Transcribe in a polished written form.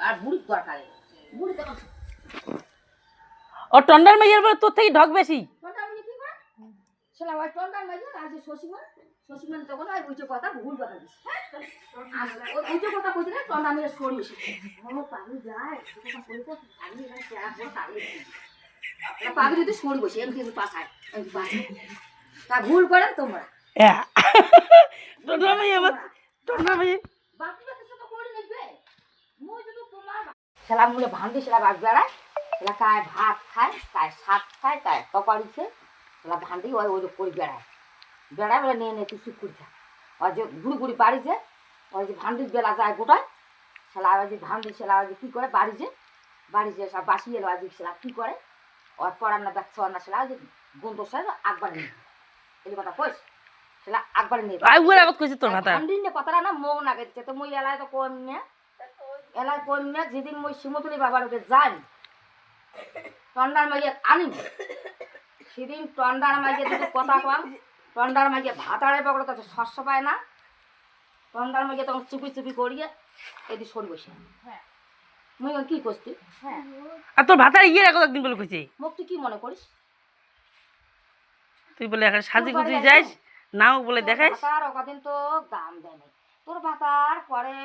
আর বুড়ির দরকার বুড়ি তখন ও টন্ডার মাইয়ের বলে তোর থেকে ঢক বেশি। টন্ডার মাইয়া কি করে সেটা ওই টন্ডার মাইয়া আছে শশীমান তখন ওই উঁচু কথা ভুল কথা দিস আর উঁচু কথা কইতে না টন্ডার মাইয়া সরি ও পাগল যায় কথা কই তো আমি এখানে চেয়ার করে তাড়িয়ে দিই পাগল যদি সরি বসে এমনি পাছায় এমনি পাছায় তা ভুল করেন তোমরা টন্ডার মাইয়া টন্ডার মাইয়া বাকি কথা তো করে নেবে মই যদি তোমার খেলা মুলে ভান্ডি সেলা বাগ বেড়ায় সেলা কায় ভাত খায় কায় শাক খায় কায় তরকারি খেয়ে সেলা ভান্ডি ওই ওই করে বেড়ায় বলে নিয়ে তুই চুপ করে থাক ওই যে ঘুরি ঘুরি বাড়ি যে ওই যে ভান্ডির বেলা যায় গোটায় সেলা ওই যে ভান্ডি সেলা ওই যে কী করে বাড়ি যে সব বাসি এলো আজ সেলা কী করে ওর পড়ার না দেখছ না সেলা ওই যে গন্ধ সে আকবার নিয়ে এই কথা কইস সেলা আকবার নিয়ে ভান্ডির নিয়ে কথাটা না মৌ না গেছে তো মই এলায় তো কম নিয়ে এলায় কম নিয়ে যেদিন মই শিমতুলি বাবার ওকে যাই টন্ডার মাইয়া আনি সেদিন টন্ডার মাইয়া যদি কথা কম টন্ডার মাইয়া ভাত আড়াই পকড়ে তো শস্য পায় না টন্ডার মাইয়া তখন চুপি চুপি করিয়ে এদি সরি বসে হ্যাঁ মুই কি করছি হ্যাঁ আর তোর ভাতার ইয়ে রাখো একদিন বলে কইছি মুখ তুই কি মনে করিস তুই বলে এখন সাজি গুজি যাইস নাও বলে দেখাইস ভাতার কদিন তো দাম দেয় নাই তোর ভাতার পরে